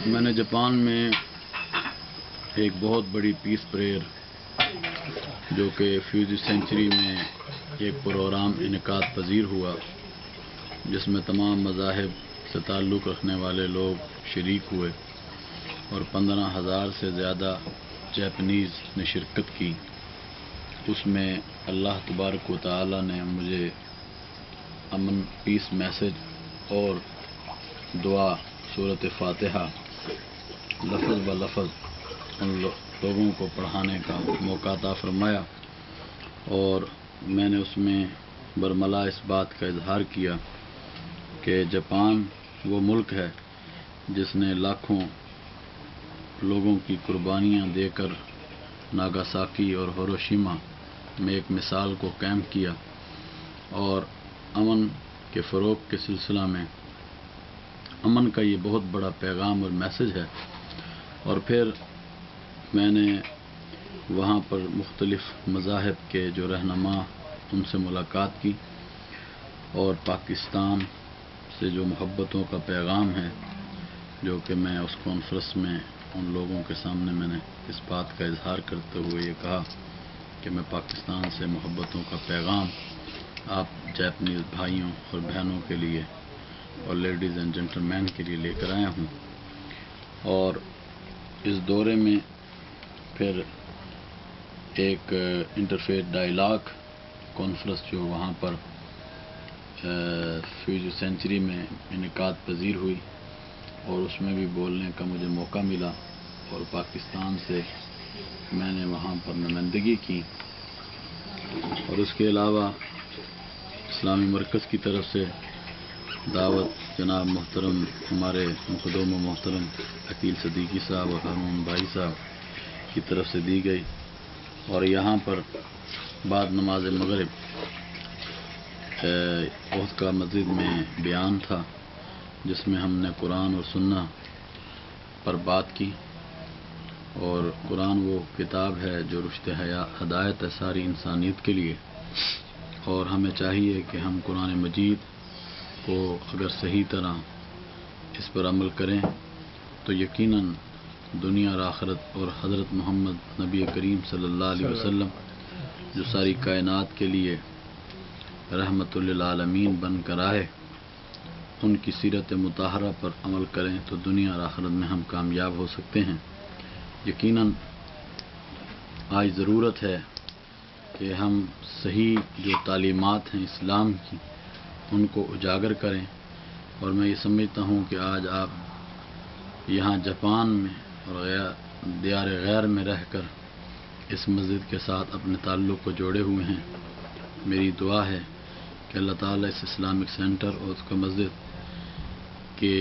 میں نے جاپان میں ایک بہت بڑی پیس پریئر جو کہ فیوجی سینچری میں ایک پروگرام انعقاد پذیر ہوا، جس میں تمام مذاہب سے تعلق رکھنے والے لوگ شریک ہوئے اور 15,000 سے زیادہ جاپنیز نے شرکت کی۔ اس میں اللہ تبارک و تعالی نے مجھے امن پیس میسج اور دعا سورۃ فاتحہ لفظ ب لفظ ان لوگوں کو پڑھانے کا موقع عطا فرمایا، اور میں نے اس میں برملا اس بات کا اظہار کیا کہ جاپان وہ ملک ہے جس نے لاکھوں لوگوں کی قربانیاں دے کر ناگاساکی اور ہیروشیما میں ایک مثال کو قائم کیا، اور امن کے فروغ کے سلسلہ میں امن کا یہ بہت بڑا پیغام اور میسج ہے۔ اور پھر میں نے وہاں پر مختلف مذاہب کے جو رہنما ان سے ملاقات کی، اور پاکستان سے جو محبتوں کا پیغام ہے جو کہ میں اس کانفرنس میں ان لوگوں کے سامنے میں نے اس بات کا اظہار کرتے ہوئے یہ کہا کہ میں پاکستان سے محبتوں کا پیغام آپ جاپنیز بھائیوں اور بہنوں کے لیے اور لیڈیز اینڈ جینٹل مین کے لیے لے کر آیا ہوں۔ اور اس دورے میں پھر ایک انٹرفیتھ ڈائیلاگ کانفرنس جو وہاں پر فیوجی سینچری میں انعقاد پذیر ہوئی، اور اس میں بھی بولنے کا مجھے موقع ملا، اور پاکستان سے میں نے وہاں پر نمائندگی کی۔ اور اس کے علاوہ اسلامی مرکز کی طرف سے دعوت جناب محترم ہمارے مخدوم و محترم عقیل صدیقی صاحب اور ہارون بھائی صاحب کی طرف سے دی گئی، اور یہاں پر بعد نماز مغرب عہد کا مسجد میں بیان تھا، جس میں ہم نے قرآن اور سنت پر بات کی۔ اور قرآن وہ کتاب ہے جو رشد ہدایت ہے ساری انسانیت کے لیے، اور ہمیں چاہیے کہ ہم قرآن مجید کو اگر صحیح طرح اس پر عمل کریں تو یقیناً دنیا اور آخرت اور حضرت محمد نبی کریم صلی اللہ علیہ وسلم جو ساری کائنات کے لیے رحمت للعالمین بن کر آئے، ان کی سیرت مطہرہ پر عمل کریں تو دنیا اور آخرت میں ہم کامیاب ہو سکتے ہیں۔ یقیناً آج ضرورت ہے کہ ہم صحیح جو تعلیمات ہیں اسلام کی ان کو اجاگر کریں، اور میں یہ سمجھتا ہوں کہ آج آپ یہاں جاپان میں اور دیار غیر میں رہ کر اس مسجد کے ساتھ اپنے تعلق کو جوڑے ہوئے ہیں۔ میری دعا ہے کہ اللہ تعالیٰ اس اسلامک سینٹر اور اس کا مسجد کے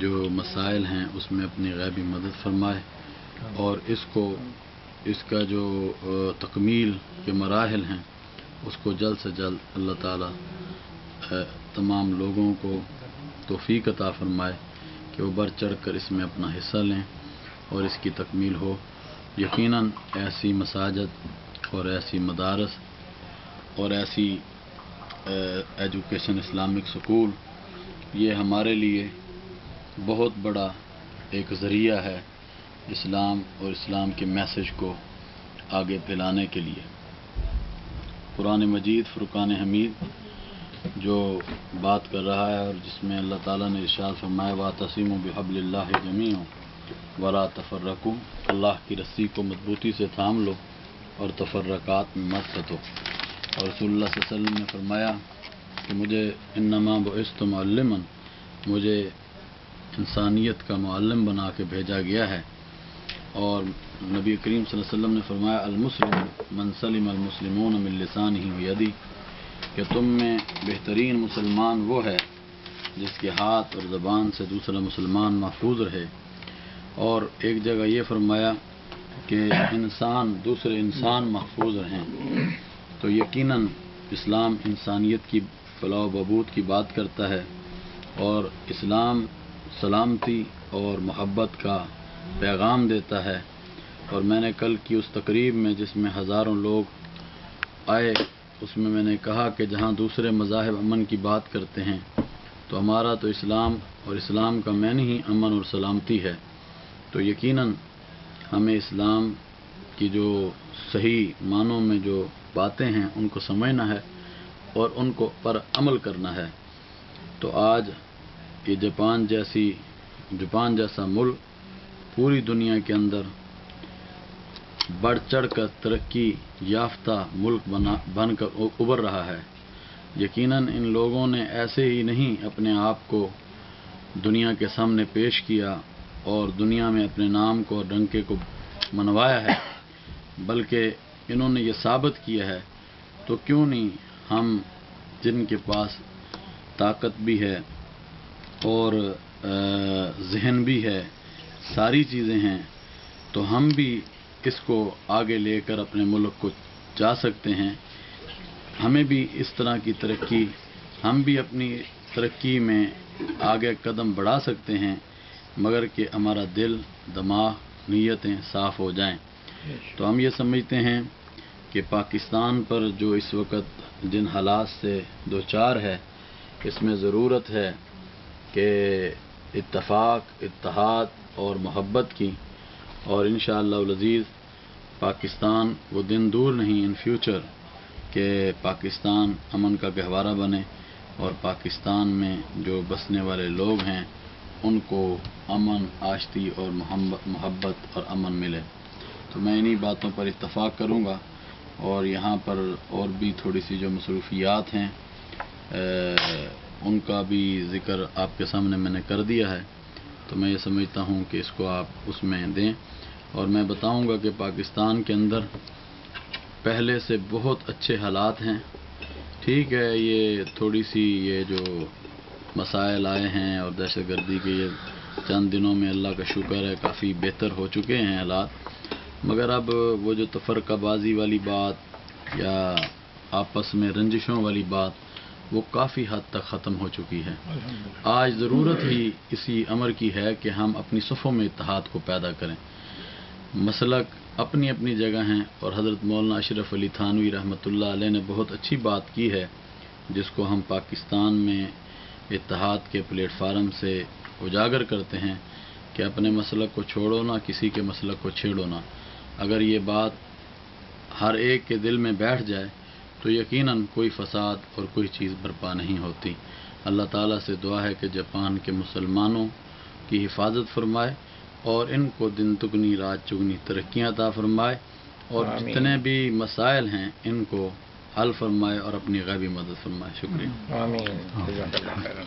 جو مسائل ہیں اس میں اپنی غیبی مدد فرمائے، اور اس کا جو تکمیل کے مراحل ہیں اس کو جلد سے جلد اللہ تعالیٰ تمام لوگوں کو توفیق عطا فرمائے کہ وہ بڑھ چڑھ کر اس میں اپنا حصہ لیں اور اس کی تکمیل ہو۔ یقیناً ایسی مساجد اور ایسی مدارس اور ایسی ایجوکیشن اسلامک سکول یہ ہمارے لیے بہت بڑا ایک ذریعہ ہے اسلام اور اسلام کے میسج کو آگے پھیلانے کے لیے۔ قرآن مجید فرقان حمید جو بات کر رہا ہے، اور جس میں اللہ تعالیٰ نے ارشاد فرمایا وَاعْتَصِمُوا بِحَبْلِ اللَّهِ جَمِيعًا وَلَا تَفَرَّقُوا، اللہ کی رسی کو مضبوطی سے تھام لو اور تفرقات میں مت پتو۔ اور رسول اللہ صلی اللہ علیہ وسلم نے فرمایا کہ مجھے انما بعثت معلما، مجھے انسانیت کا معلم بنا کے بھیجا گیا ہے۔ اور نبی کریم صلی اللہ علیہ وسلم نے فرمایا المسلم من سلم المسلمون من لسانہ ویدہ، کہ تم میں بہترین مسلمان وہ ہے جس کے ہاتھ اور زبان سے دوسرا مسلمان محفوظ رہے۔ اور ایک جگہ یہ فرمایا کہ انسان دوسرے انسان محفوظ رہیں۔ تو یقیناً اسلام انسانیت کی فلاح و بہبود کی بات کرتا ہے، اور اسلام سلامتی اور محبت کا پیغام دیتا ہے۔ اور میں نے کل کی اس تقریب میں جس میں ہزاروں لوگ آئے، اس میں نے کہا کہ جہاں دوسرے مذاہب امن کی بات کرتے ہیں تو ہمارا تو اسلام اور اسلام کا معنی ہی امن اور سلامتی ہے، تو یقیناً ہمیں اسلام کی جو صحیح معنوں میں جو باتیں ہیں ان کو سمجھنا ہے اور ان کو پر عمل کرنا ہے۔ تو آج یہ جاپان جیسا ملک پوری دنیا کے اندر بڑھ چڑھ کر ترقی یافتہ ملک بن کر ابھر رہا ہے۔ یقیناً ان لوگوں نے ایسے ہی نہیں اپنے آپ کو دنیا کے سامنے پیش کیا اور دنیا میں اپنے نام کو اور ڈنکے کو منوایا ہے، بلکہ انہوں نے یہ ثابت کیا ہے۔ تو کیوں نہیں ہم جن کے پاس طاقت بھی ہے اور ذہن بھی ہے، ساری چیزیں ہیں، تو ہم بھی اس کو آگے لے کر اپنے ملک کو جا سکتے ہیں۔ ہمیں بھی اس طرح کی ترقی، ہم بھی اپنی ترقی میں آگے قدم بڑھا سکتے ہیں، مگر کہ ہمارا دل، دماغ، نیتیں صاف ہو جائیں۔ تو ہم یہ سمجھتے ہیں کہ پاکستان پر جو اس وقت جن حالات سے دوچار ہے، اس میں ضرورت ہے کہ اتفاق، اتحاد اور محبت کی، اور انشاءاللہ العزیز پاکستان وہ دن دور نہیں ان فیوچر کہ پاکستان امن کا گہوارہ بنے اور پاکستان میں جو بسنے والے لوگ ہیں ان کو امن، آشتی اور محبت اور امن ملے۔ تو میں انہی باتوں پر اتفاق کروں گا، اور یہاں پر اور بھی تھوڑی سی جو مصروفیات ہیں ان کا بھی ذکر آپ کے سامنے میں نے کر دیا ہے، تو میں یہ سمجھتا ہوں کہ اس کو آپ اس میں دیں، اور میں بتاؤں گا کہ پاکستان کے اندر پہلے سے بہت اچھے حالات ہیں۔ ٹھیک ہے، یہ تھوڑی سی یہ جو مسائل آئے ہیں اور دہشت گردی کے یہ چند دنوں میں اللہ کا شکر ہے کافی بہتر ہو چکے ہیں حالات، مگر اب وہ جو تفرقہ بازی والی بات یا آپس میں رنجشوں والی بات وہ کافی حد تک ختم ہو چکی ہے۔ آج ضرورت ہی اسی امر کی ہے کہ ہم اپنی صفوں میں اتحاد کو پیدا کریں۔ مسلک اپنی اپنی جگہ ہیں، اور حضرت مولانا اشرف علی تھانوی رحمۃ اللہ علیہ نے بہت اچھی بات کی ہے، جس کو ہم پاکستان میں اتحاد کے پلیٹ فارم سے اجاگر کرتے ہیں کہ اپنے مسلک کو چھوڑو نہ، کسی کے مسلک کو چھیڑو نہ۔ اگر یہ بات ہر ایک کے دل میں بیٹھ جائے تو یقیناً کوئی فساد اور کوئی چیز برپا نہیں ہوتی۔ اللہ تعالیٰ سے دعا ہے کہ جاپان کے مسلمانوں کی حفاظت فرمائے اور ان کو دن دگنی رات چگنی ترقیاں عطا فرمائے، اور جتنے بھی مسائل ہیں ان کو حل فرمائے اور اپنی غیبی مدد فرمائے۔ شکریہ۔ آمین۔ جزاک اللہ خیرا۔